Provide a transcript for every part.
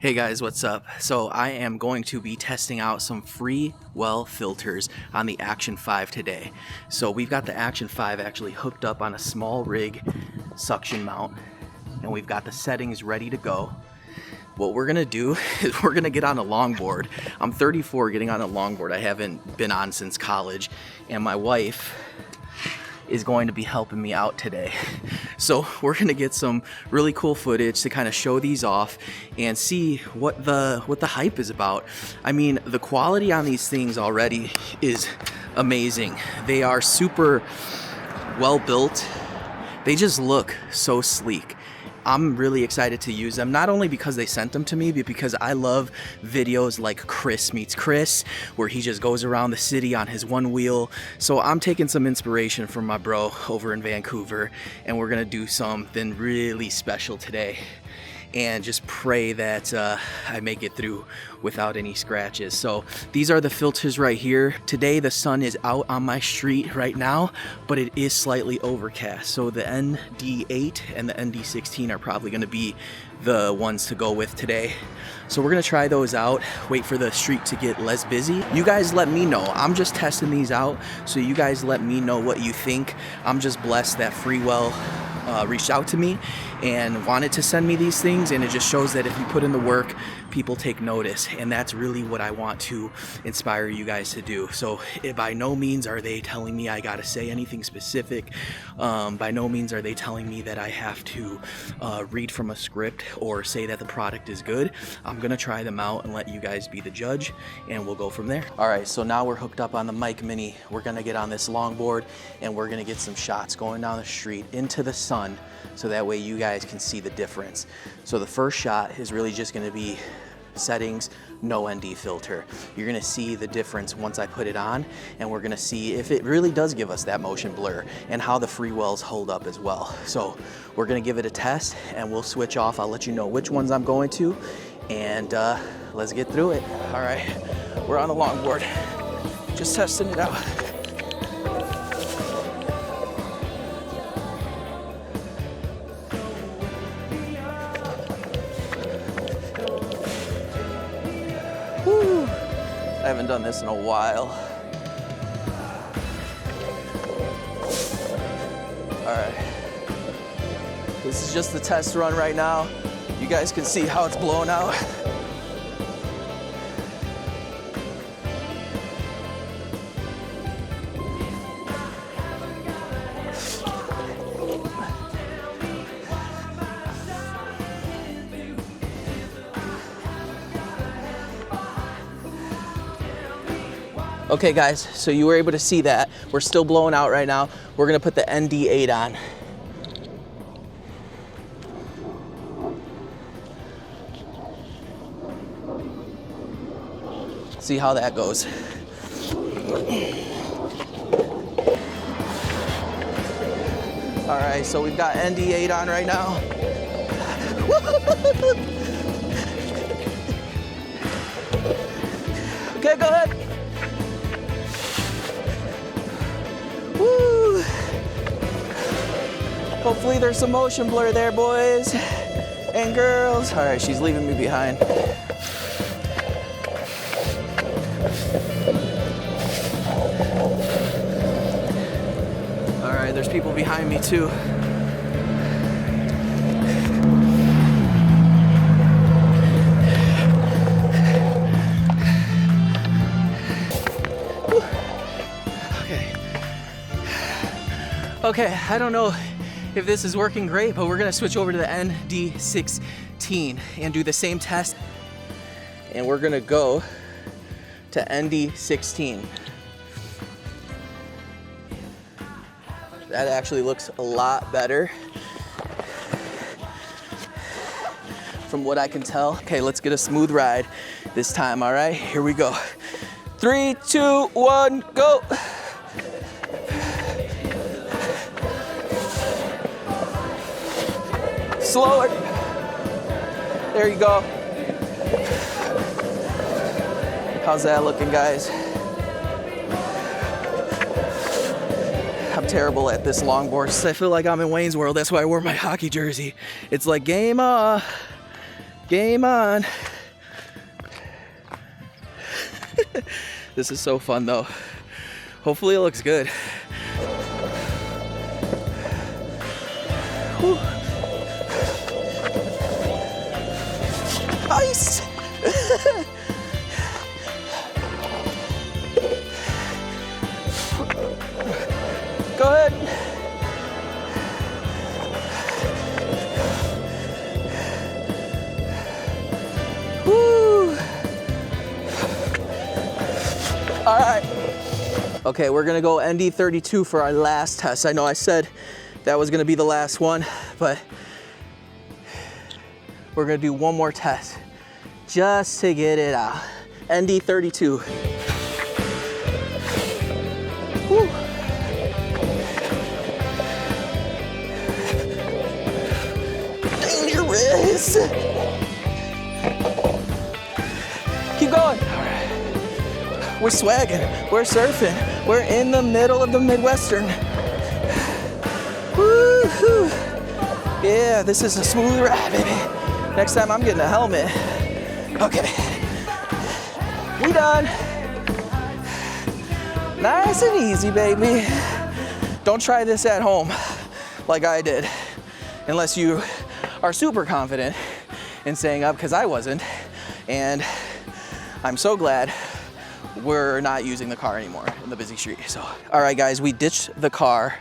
Hey guys, what's up? So I am going to be testing out some free well filters on the Action 5 today. So we've got the Action 5 actually hooked up on a small rig suction mount, and we've got the settings ready to go. What we're gonna do is we're gonna get on a longboard. I'm 34, getting on a longboard I haven't been on since college, and my wife is going to be helping me out today. So we're gonna get some really cool footage to kind of show these off and see what the hype is about. I mean, the quality on these things already is amazing. They are super well built. They just look so sleek. I'm really excited to use them, not only because they sent them to me, but because I love videos like Chris Meets Chris, where he just goes around the city on his one wheel. So I'm taking some inspiration from my bro over in Vancouver, and we're gonna do something really special today and just pray that I make it through without any scratches. So these are the filters right here. Today the sun is out on my street right now, but it is slightly overcast. So the ND8 and the ND16 are probably gonna be the ones to go with today. So we're gonna try those out, wait for the street to get less busy. You guys let me know. I'm just testing these out, so you guys let me know what you think. I'm just blessed that Freewell reached out to me and wanted to send me these things, and it just shows that if you put in the work, people take notice, and that's really what I want to inspire you guys to do. So by no means are they telling me I gotta say anything specific. By no means are they telling me that I have to read from a script or say that the product is good. I'm gonna try them out and let you guys be the judge, and we'll go from there. All right, so now we're hooked up on the Mic Mini. We're gonna get on this longboard and we're gonna get some shots going down the street into the sun, so that way you guys can see the difference. So the first shot is really just gonna be settings, no ND filter. You're gonna see the difference once I put it on, and we're gonna see if it really does give us that motion blur and how the Freewells hold up as well. So we're gonna give it a test and we'll switch off. I'll let you know which ones I'm going to, and let's get through it. All right, we're on the longboard, just testing it out. I haven't done this in a while. All right. This is just the test run right now. You guys can see how it's blown out. Okay guys, so you were able to see that. We're still blowing out right now. We're gonna put the ND8 on. See how that goes. All right, so we've got ND8 on right now. Okay, go ahead. Woo. Hopefully there's some motion blur there, boys and girls. All right, she's leaving me behind. All right, there's people behind me too. Okay, I don't know if this is working great, but we're gonna switch over to the ND16 and do the same test. And we're gonna go to ND16. That actually looks a lot better from what I can tell. Okay, let's get a smooth ride this time, all right? Here we go. 3, 2, 1, go. Slower. There you go. How's that looking, guys? I'm terrible at this longboard. I feel like I'm in Wayne's World. That's why I wore my hockey jersey. It's like game on. Game on. This is so fun though. Hopefully it looks good. Whew. Ice! Go ahead. Woo! All right. Okay, we're gonna go ND32 for our last test. I know I said that was gonna be the last one, but we're gonna do one more test just to get it out. ND32. Whew. Dangerous. Keep going. All right. We're swagging, we're surfing, we're in the middle of the Midwestern. Woo-hoo. Yeah, this is a smooth ride, baby. Next time I'm getting a helmet. Okay, we done. Nice and easy, baby. Don't try this at home like I did, unless you are super confident in staying up, because I wasn't. And I'm so glad we're not using the car anymore in the busy street. So, all right guys, we ditched the car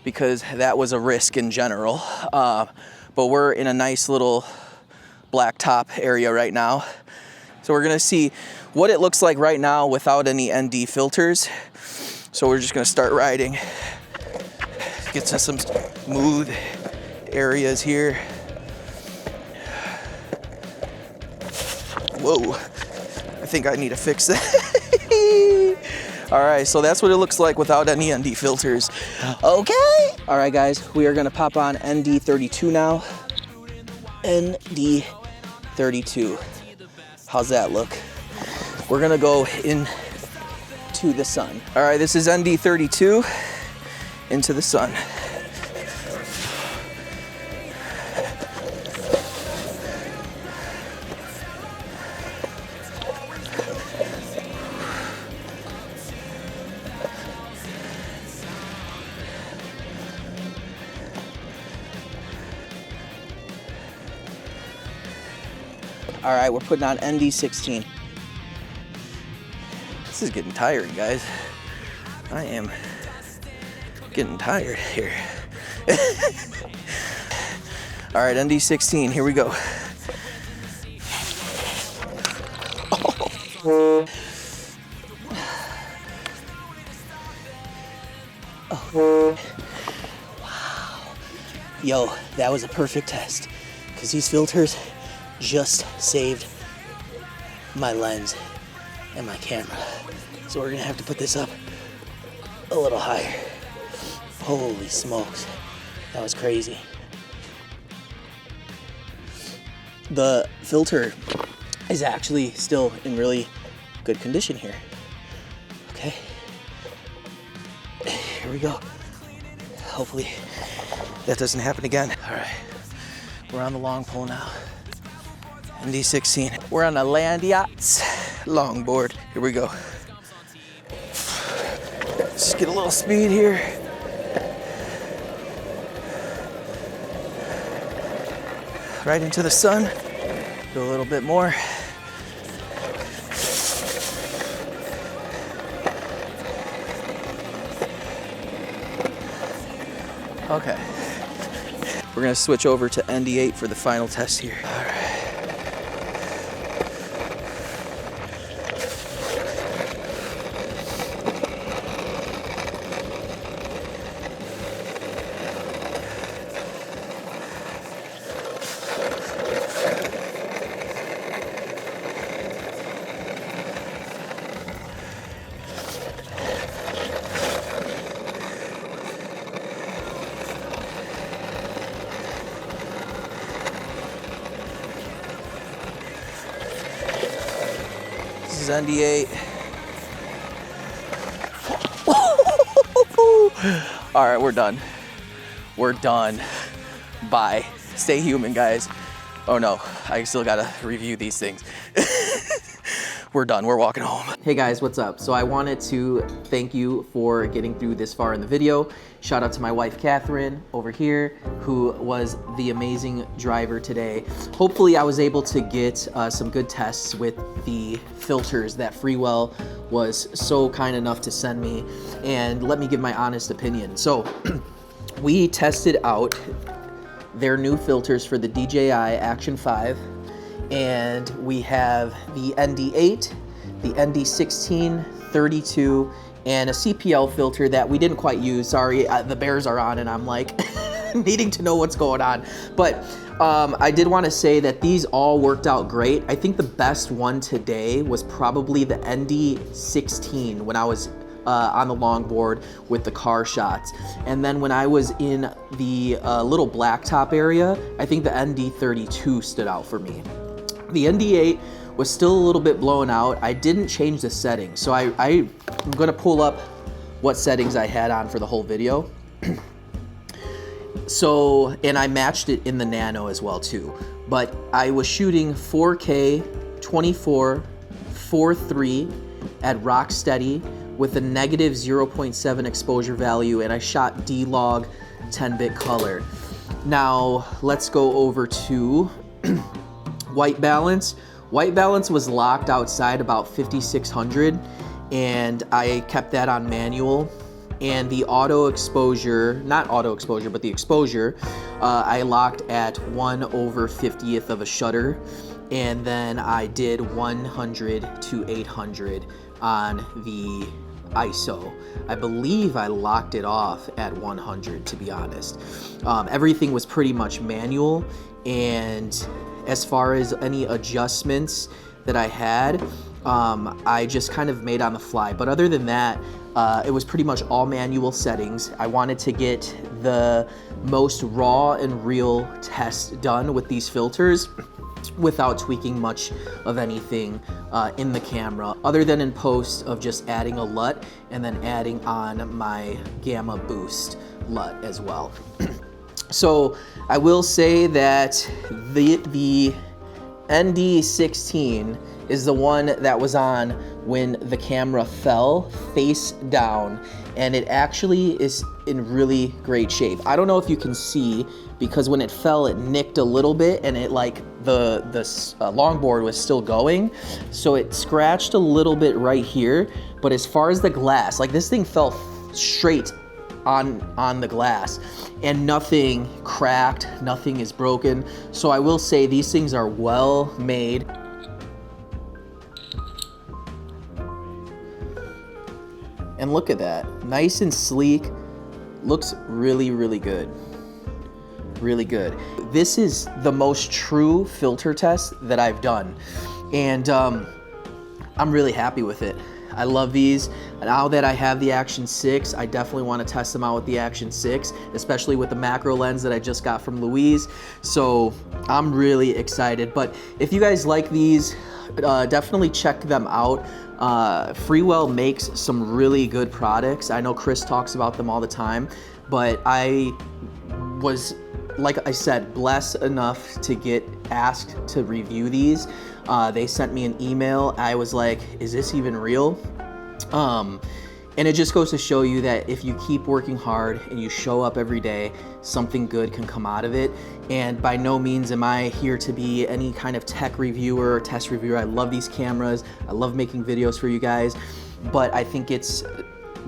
because that was a risk in general. But we're in a nice little blacktop area right now. So we're gonna see what it looks like right now without any ND filters. So we're just gonna start riding. Get to some smooth areas here. Whoa, I think I need to fix that. All right, so that's what it looks like without any ND filters. Okay. All right, guys, we are gonna pop on ND32 now. ND32. How's that look? We're gonna go into the sun. All right, this is ND32 into the sun. All right, we're putting on ND16. This is getting tiring, guys. I am getting tired here. All right, ND16, here we go. Oh. Oh. Wow. Yo, that was a perfect test, because these filters just saved my lens and my camera. So we're gonna have to put this up a little higher. Holy smokes, that was crazy. The filter is actually still in really good condition here. Okay, here we go. Hopefully that doesn't happen again. All right, we're on the long pole now. ND16. We're on a land yachts longboard. Here we go. Just get a little speed here. Right into the sun. Go a little bit more. Okay. We're gonna switch over to ND8 for the final test here. All right. This is ND8. All right, we're done. We're done. Bye. Stay human, guys. Oh no, I still gotta review these things. We're done, we're walking home. Hey guys, what's up? So I wanted to thank you for getting through this far in the video. Shout out to my wife, Catherine, over here, who was the amazing driver today. Hopefully I was able to get some good tests with the filters that Freewell was so kind enough to send me, and let me give my honest opinion. So we tested out their new filters for the DJI Action 5, and we have the ND8, the ND16, 32, and a CPL filter that we didn't quite use. Sorry, the bears are on and I'm like needing to know what's going on. But I did want to say that these all worked out great. I think the best one today was probably the ND16 when I was on the longboard with the car shots. And then when I was in the little blacktop area, I think the ND32 stood out for me. The ND8 was still a little bit blown out. I didn't change the settings. So I'm gonna pull up what settings I had on for the whole video. So, and I matched it in the Nano as well too. But I was shooting 4K, 24, 4.3 at rock steady with a negative 0.7 exposure value, and I shot D-Log 10-bit color. Now, let's go over to white balance. White balance was locked outside about 5600, and I kept that on manual. And the auto exposure, not auto exposure, but the exposure, I locked at 1/50th of a shutter. And then I did 100 to 800 on the ISO. I believe I locked it off at 100, to be honest. Everything was pretty much manual, and as far as any adjustments that I had, I just kind of made on the fly. But other than that, it was pretty much all manual settings. I wanted to get the most raw and real test done with these filters without tweaking much of anything in the camera, other than in post of just adding a LUT and then adding on my gamma boost LUT as well. So I will say that the ND16 is the one that was on when the camera fell face down, and it actually is in really great shape. I don't know if you can see, because when it fell it nicked a little bit, and it like the longboard was still going, so it scratched a little bit right here. But as far as the glass, like this thing fell straight on the glass, and nothing cracked, nothing is broken. So I will say these things are well made. And look at that, nice and sleek, looks really, really good. Really good. This is the most true filter test that I've done, and I'm really happy with it. I love these. Now that I have the Action 6, I definitely want to test them out with the Action 6, especially with the macro lens that I just got from Louise. So I'm really excited. But if you guys like these, definitely check them out. Freewell makes some really good products. I know Chris talks about them all the time, but I was, like I said, blessed enough to get asked to review these. They sent me an email. I was like, is this even real? And it just goes to show you that if you keep working hard and you show up every day, something good can come out of it. And by no means am I here to be any kind of tech reviewer or test reviewer. I love these cameras. I love making videos for you guys. But I think it's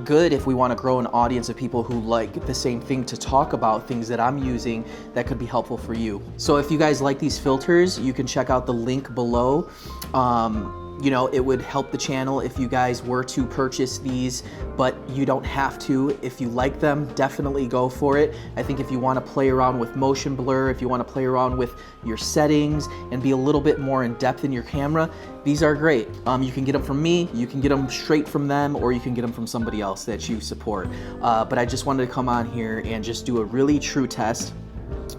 good if we want to grow an audience of people who like the same thing, to talk about things that I'm using that could be helpful for you. So if you guys like these filters, you can check out the link below. You know, it would help the channel if you guys were to purchase these, but you don't have to. If you like them, definitely go for it. I think if you want to play around with motion blur, if you want to play around with your settings and be a little bit more in depth in your camera, these are great. You can get them from me, you can get them straight from them, or you can get them from somebody else that you support. But I just wanted to come on here and just do a really true test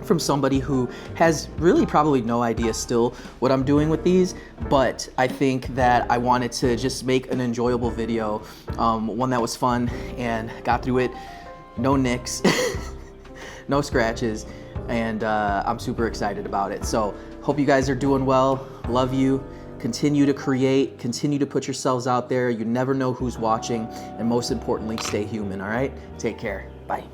from somebody who has really probably no idea still what I'm doing with these, but I think that I wanted to just make an enjoyable video, one that was fun and got through it, no nicks, no scratches, and I'm super excited about it. So Hope you guys are doing well. Love you. Continue to create, continue to put yourselves out there. You never know who's watching, and most importantly, stay human, all right? Take care. Bye.